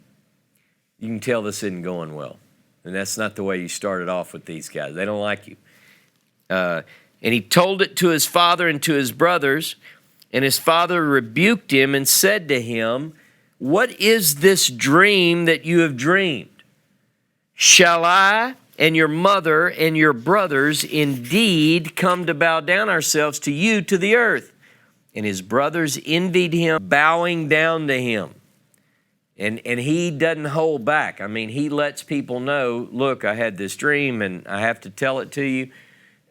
You can tell this isn't going well. And that's not the way you started off with these guys. They don't like you. And he told it to his father and to his brothers. And his father rebuked him and said to him, what is this dream that you have dreamed? Shall I and your mother and your brothers indeed come to bow down ourselves to you to the earth? And his brothers envied him, bowing down to him. And he doesn't hold back. I mean, he lets people know, look, I had this dream and I have to tell it to you.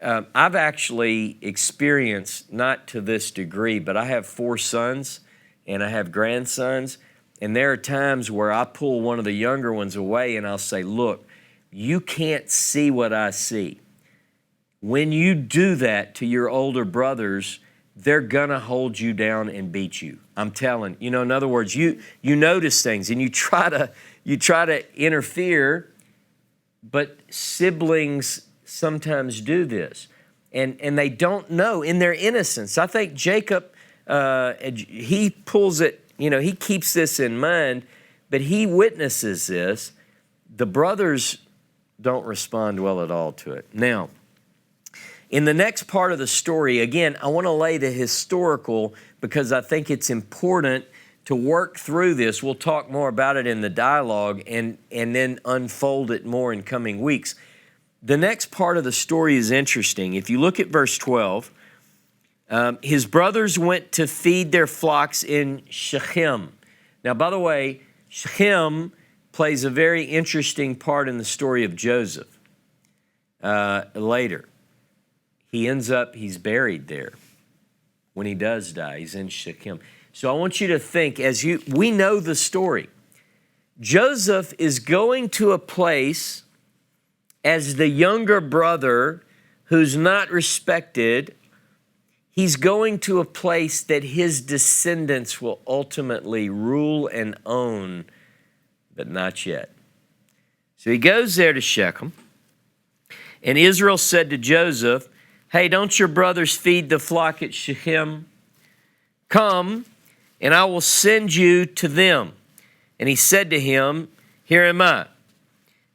I've actually experienced, not to this degree, but I have 4 sons and I have grandsons. And there are times where I pull one of the younger ones away and I'll say, look, you can't see what I see. When you do that to your older brothers, they're going to hold you down and beat you. I'm telling you. In other words, you notice things and you try to interfere, but siblings sometimes do this. And they don't know in their innocence. I think Jacob, he pulls it, he keeps this in mind, but he witnesses this. The brothers don't respond well at all to it. Now, in the next part of the story, again, I want to lay the historical because I think it's important to work through this. We'll talk more about it in the dialogue and then unfold it more in coming weeks. The next part of the story is interesting. If you look at verse 12, his brothers went to feed their flocks in Shechem. Now, by the way, Shechem plays a very interesting part in the story of Joseph later. He's buried there when he does die. He's in Shechem. So I want you to think, we know the story. Joseph is going to a place as the younger brother who's not respected. He's going to a place that his descendants will ultimately rule and own, but not yet. So he goes there to Shechem, and Israel said to Joseph, hey, don't your brothers feed the flock at Shechem? Come, and I will send you to them. And he said to him, here am I.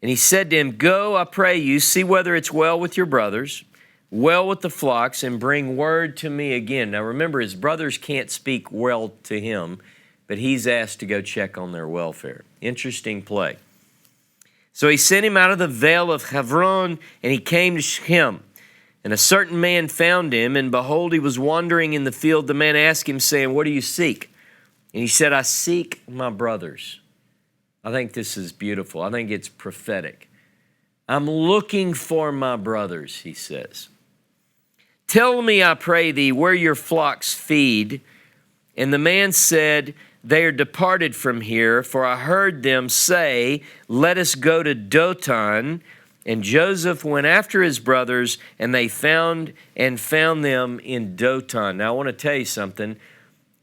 And he said to him, go, I pray you, see whether it's well with your brothers, well with the flocks, and bring word to me again. Now remember, his brothers can't speak well to him, but he's asked to go check on their welfare. Interesting play. So he sent him out of the vale of Hebron, and he came to Shechem. And a certain man found him, and behold, he was wandering in the field. The man asked him, saying, what do you seek? And he said, I seek my brothers. I think this is beautiful. I think it's prophetic. I'm looking for my brothers, he says. Tell me, I pray thee, where your flocks feed. And the man said, they are departed from here, for I heard them say, let us go to Dothan. And Joseph went after his brothers, and they found them in Dothan. Now, I want to tell you something.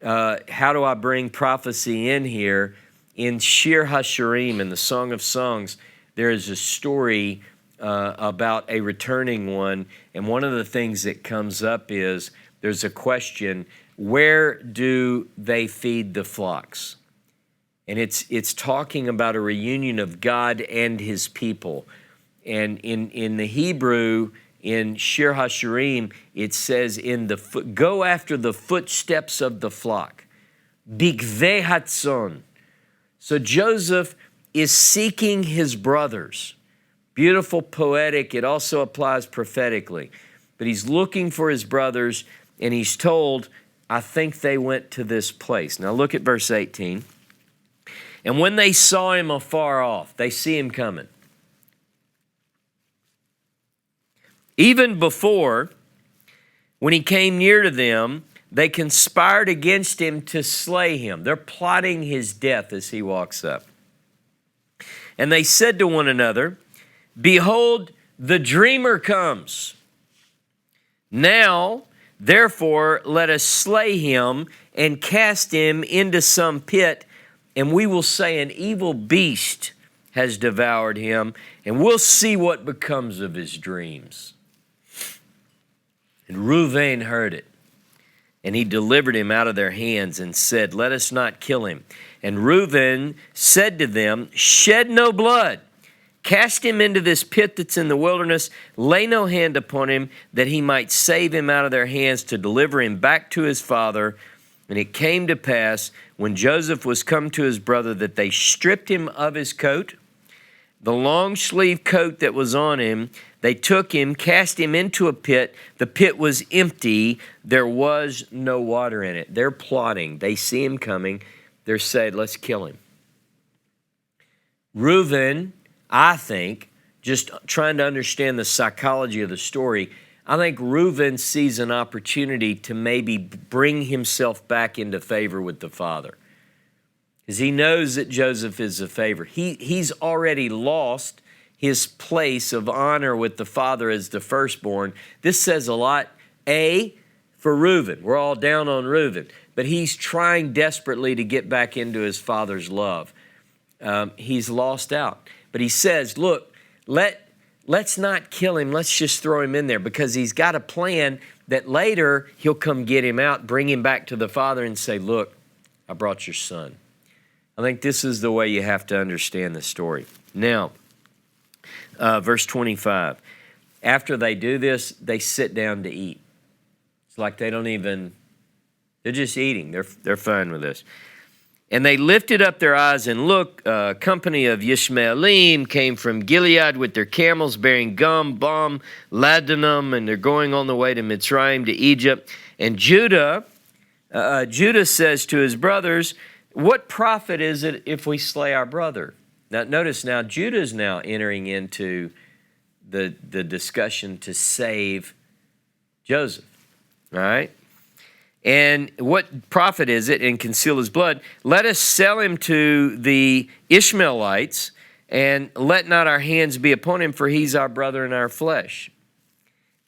How do I bring prophecy in here? In Shir HaShirim, in the Song of Songs, there is a story about a returning one. And one of the things that comes up is there's a question, where do they feed the flocks? And it's talking about a reunion of God and his people. And in the Hebrew, in Shir HaShirim, it says, go after the footsteps of the flock. Bigvei Hatzon. So Joseph is seeking his brothers. Beautiful, poetic. It also applies prophetically. But he's looking for his brothers, and he's told, I think they went to this place. Now look at verse 18. And when they saw him afar off, they see him coming. Even before, when he came near to them, they conspired against him to slay him. They're plotting his death as he walks up. And they said to one another, behold, the dreamer comes. Now, therefore, let us slay him and cast him into some pit, and we will say an evil beast has devoured him, and we'll see what becomes of his dreams. And Reuven heard it. And he delivered him out of their hands and said, let us not kill him. And Reuben said to them, shed no blood. Cast him into this pit that's in the wilderness. Lay no hand upon him, that he might save him out of their hands to deliver him back to his father. And it came to pass, when Joseph was come to his brother, that they stripped him of his coat, the long sleeve coat that was on him. They took him, cast him into a pit. The pit was empty. There was no water in it. They're plotting. They see him coming. They're saying, let's kill him. Reuben, I think, just trying to understand the psychology of the story, I think Reuben sees an opportunity to maybe bring himself back into favor with the father. Because he knows that Joseph is a favorite. He's already lost his place of honor with the father as the firstborn. This says a lot, for Reuben. We're all down on Reuben. But he's trying desperately to get back into his father's love. He's lost out. But he says, look, let's not kill him. Let's just throw him in there, because he's got a plan that later he'll come get him out, bring him back to the father and say, look, I brought your son. I think this is the way you have to understand the story. Now, verse 25. After they do this, they sit down to eat. It's like they don't even, they're just eating. They're fine with this. And they lifted up their eyes and looked. A company of Yishmaelim came from Gilead with their camels bearing gum, balm, ladanum, and they're going on the way to Mitzrayim, to Egypt. And Judah says to his brothers, what profit is it if we slay our brother? Now, notice now, Judah is now entering into the discussion to save Joseph, all right? And what profit is it, and conceal his blood? Let us sell him to the Ishmaelites, and let not our hands be upon him, for he's our brother and our flesh.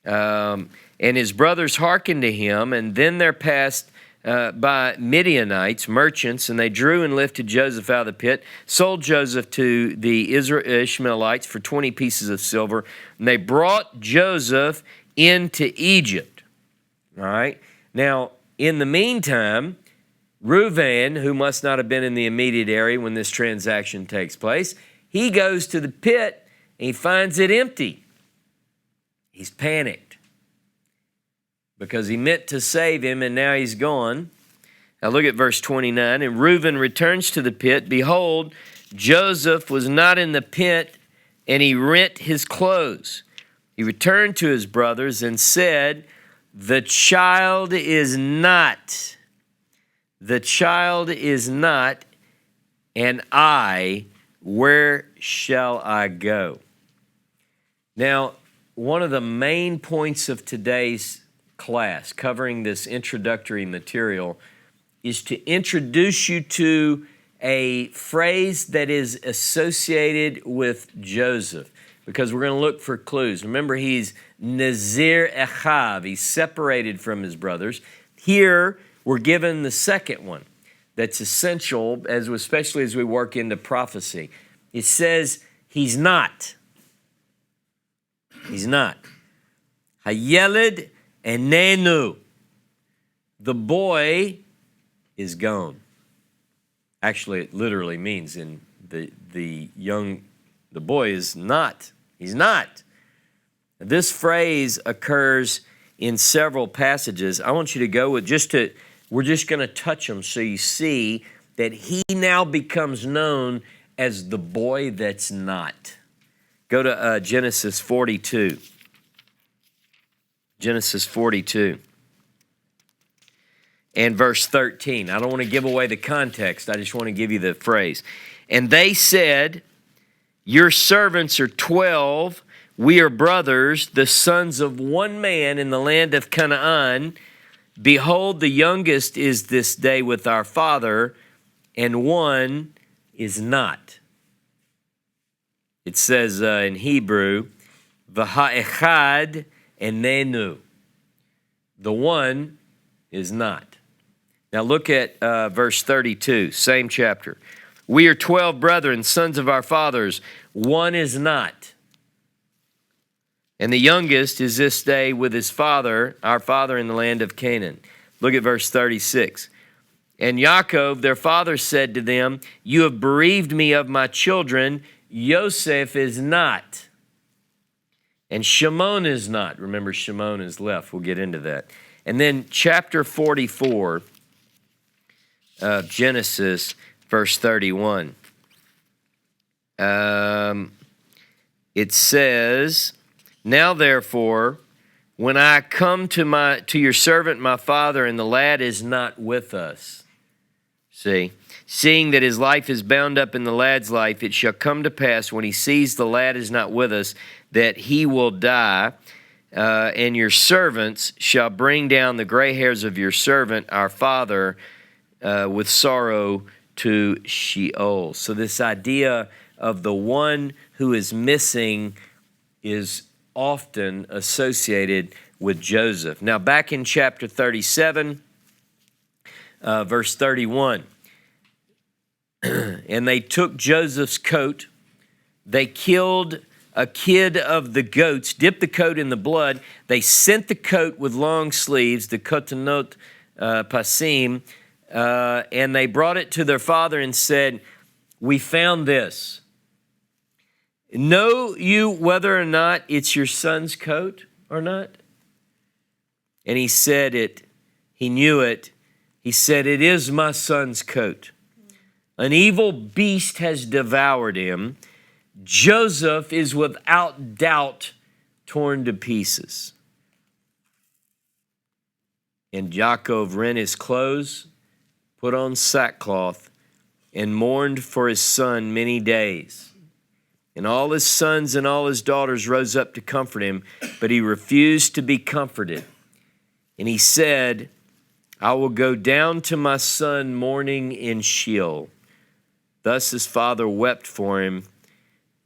And his brothers hearkened to him, and then there passed by Midianites, merchants, and they drew and lifted Joseph out of the pit, sold Joseph to the Ishmaelites for 20 pieces of silver, and they brought Joseph into Egypt. All right? Now, in the meantime, Reuben, who must not have been in the immediate area when this transaction takes place, he goes to the pit and he finds it empty. He's panicked because he meant to save him and now he's gone. Now look at verse 29. And Reuben returns to the pit. Behold, Joseph was not in the pit, and he rent his clothes. He returned to his brothers and said, the child is not, and where shall I go? Now, one of the main points of today's class, covering this introductory material, is to introduce you to a phrase that is associated with Joseph, because we're going to look for clues. Remember, he's Nazir Echav. He's separated from his brothers. Here, we're given the second one that's essential, especially as we work into prophecy. It says he's not. He's not. Hayeled enenu. The boy is gone. Actually, it literally means in the boy is not. He's not. This phrase occurs in several passages. I want you to go with we're just going to touch them so you see that he now becomes known as the boy that's not. Go to Genesis 42. Genesis 42. And verse 13. I don't want to give away the context. I just want to give you the phrase. And they said, your servants are 12. We are brothers, the sons of one man in the land of Canaan. Behold, the youngest is this day with our father, and one is not. It says in Hebrew, v'ha'echad enenu. The one is not. Now look at verse 32, same chapter. We are 12 brethren, sons of our fathers. One is not. And the youngest is this day with his father, our father in the land of Canaan. Look at verse 36. And Yaakov, their father, said to them, you have bereaved me of my children. Joseph is not, and Shimon is not. Remember, Shimon is left. We'll get into that. And then chapter 44 of Genesis, verse 31. It says, now therefore, when I come to your servant my father, and the lad is not with us. See, seeing that his life is bound up in the lad's life, it shall come to pass when he sees the lad is not with us, that he will die, and your servants shall bring down the gray hairs of your servant, our father, with sorrow to Sheol. So this idea of the one who is missing is often associated with Joseph. Now, back in chapter 37, verse 31, and they took Joseph's coat, they killed a kid of the goats, dipped the coat in the blood, they sent the coat with long sleeves, the kotanot pasim, and they brought it to their father and said, we found this. Know you whether or not it's your son's coat or not? And he said it, he knew it. He said, it is my son's coat. An evil beast has devoured him. Joseph is without doubt torn to pieces. And Yaakov rent his clothes, put on sackcloth, and mourned for his son many days. And all his sons and all his daughters rose up to comfort him, but he refused to be comforted. And he said, I will go down to my son mourning in Sheol. Thus his father wept for him.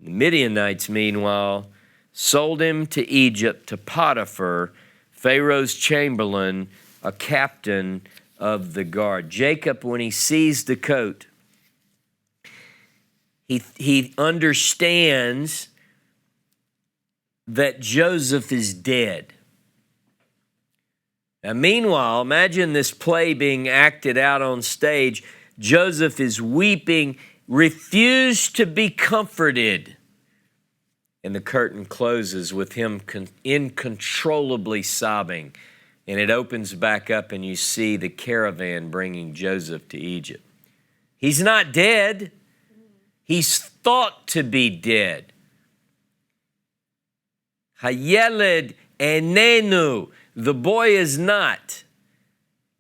The Midianites, meanwhile, sold him to Egypt, to Potiphar, Pharaoh's chamberlain, a captain of the guard. Jacob, when he sees the coat, he understands that Joseph is dead. Now, meanwhile, imagine this play being acted out on stage. Joseph is weeping, refused to be comforted. And the curtain closes with him uncontrollably sobbing. And it opens back up and you see the caravan bringing Joseph to Egypt. He's not dead. He's thought to be dead. Hayeled enenu. The boy is not.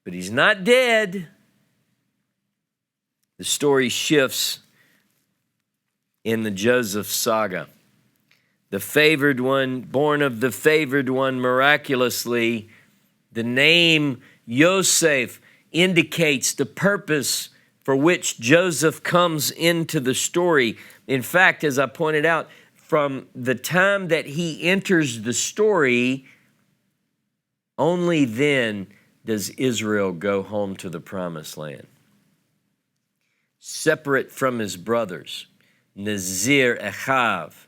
But he's not dead. The story shifts in the Joseph Saga. The favored one, born of the favored one miraculously, the name Joseph indicates the purpose for which Joseph comes into the story. In fact, as I pointed out, from the time that he enters the story, only then does Israel go home to the promised land. Separate from his brothers, Nazir Echav.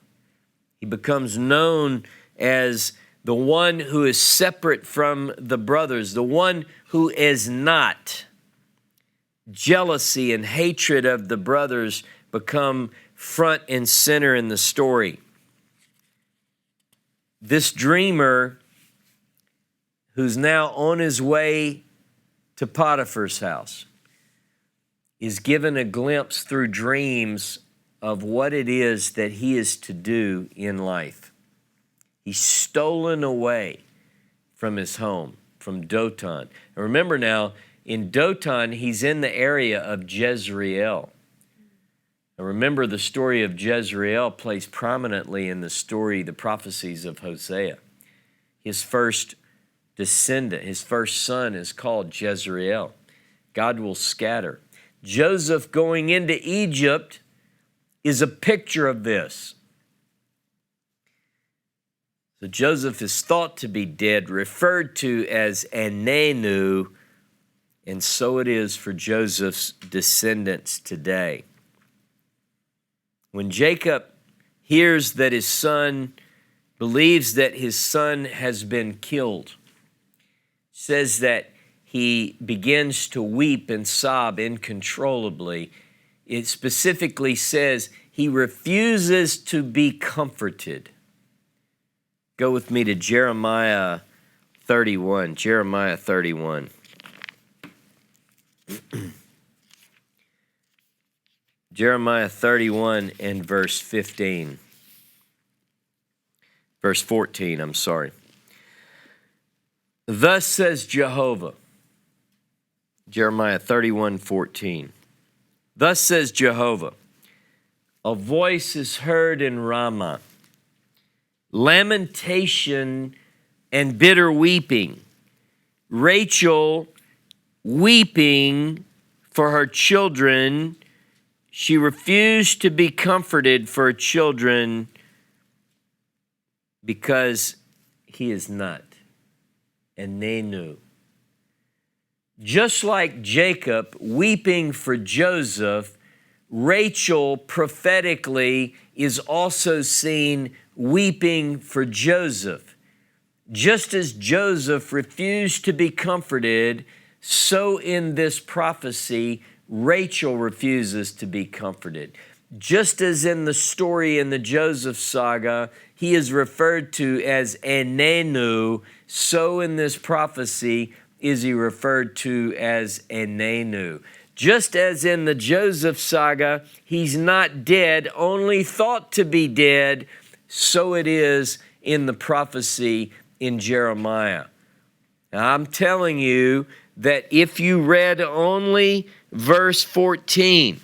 He becomes known as the one who is separate from the brothers, the one who is not. Jealousy and hatred of the brothers become front and center in the story. This dreamer, who's now on his way to Potiphar's house, is given a glimpse through dreams of what it is that he is to do in life. He's stolen away from his home, from Dothan. And remember now, in Dothan, he's in the area of Jezreel. Now remember, the story of Jezreel plays prominently in the story, the prophecies of Hosea. His first descendant, his first son is called Jezreel. God will scatter. Joseph going into Egypt is a picture of this. So Joseph is thought to be dead, referred to as Enenu, and so it is for Joseph's descendants today. When Jacob hears that his son, believes that his son has been killed, says that he begins to weep and sob uncontrollably. It specifically says he refuses to be comforted. Go with me to Jeremiah 31. Jeremiah 31. Jeremiah 31 and verse 15. Verse 14, I'm sorry. Thus says Jehovah. Jeremiah 31:14. Thus says Jehovah, a voice is heard in Ramah, lamentation and bitter weeping. Rachel weeping for her children. She refused to be comforted for her children because he is not. And they knew. Just like Jacob weeping for Joseph, Rachel prophetically is also seen weeping for Joseph. Just as Joseph refused to be comforted, so in this prophecy, Rachel refuses to be comforted. Just as in the story in the Joseph Saga, he is referred to as Enenu, so in this prophecy is he referred to as Enenu. Just as in the Joseph Saga, he's not dead, only thought to be dead, so it is in the prophecy in Jeremiah. Now, I'm telling you that if you read only verse 14,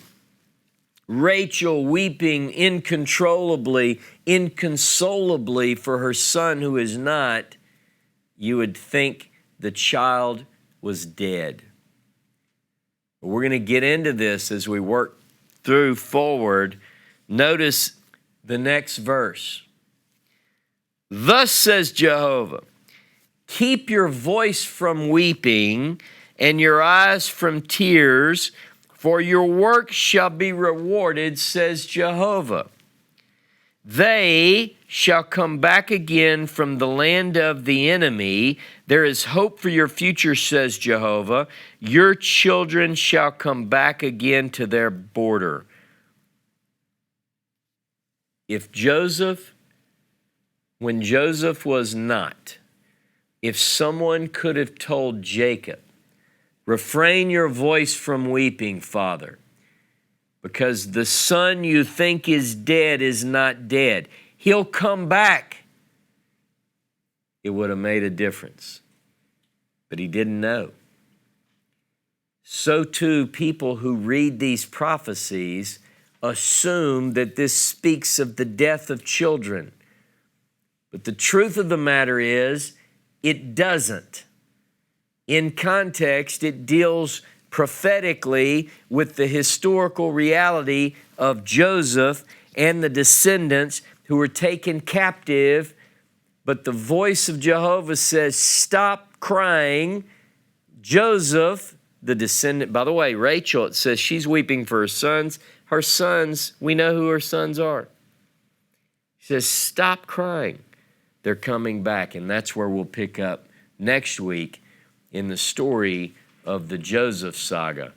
Rachel weeping incontrollably, inconsolably for her son who is not, you would think the child was dead. We're going to get into this as we work through forward. Notice the next verse. Thus says Jehovah, keep your voice from weeping and your eyes from tears, for your work shall be rewarded, says Jehovah. They shall come back again from the land of the enemy. There is hope for your future, says Jehovah. Your children shall come back again to their border. If Joseph, when Joseph was not, if someone could have told Jacob, refrain your voice from weeping, Father, because the son you think is dead is not dead. He'll come back. It would have made a difference. But he didn't know. So too, people who read these prophecies assume that this speaks of the death of children. But the truth of the matter is, it doesn't. In context, it deals prophetically with the historical reality of Joseph and the descendants who were taken captive. But the voice of Jehovah says, stop crying. Joseph, the descendant, by the way, Rachel, it says she's weeping for her sons. Her sons, we know who her sons are. She says, stop crying. They're coming back. And that's where we'll pick up next week in the story of the Joseph Saga.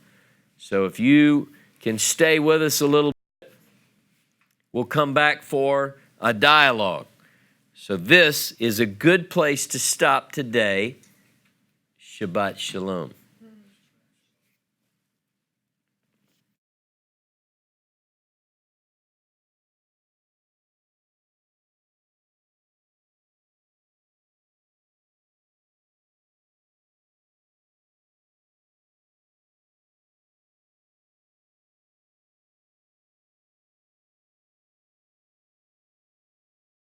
So if you can stay with us a little bit, we'll come back for a dialogue. So this is a good place to stop today. Shabbat Shalom.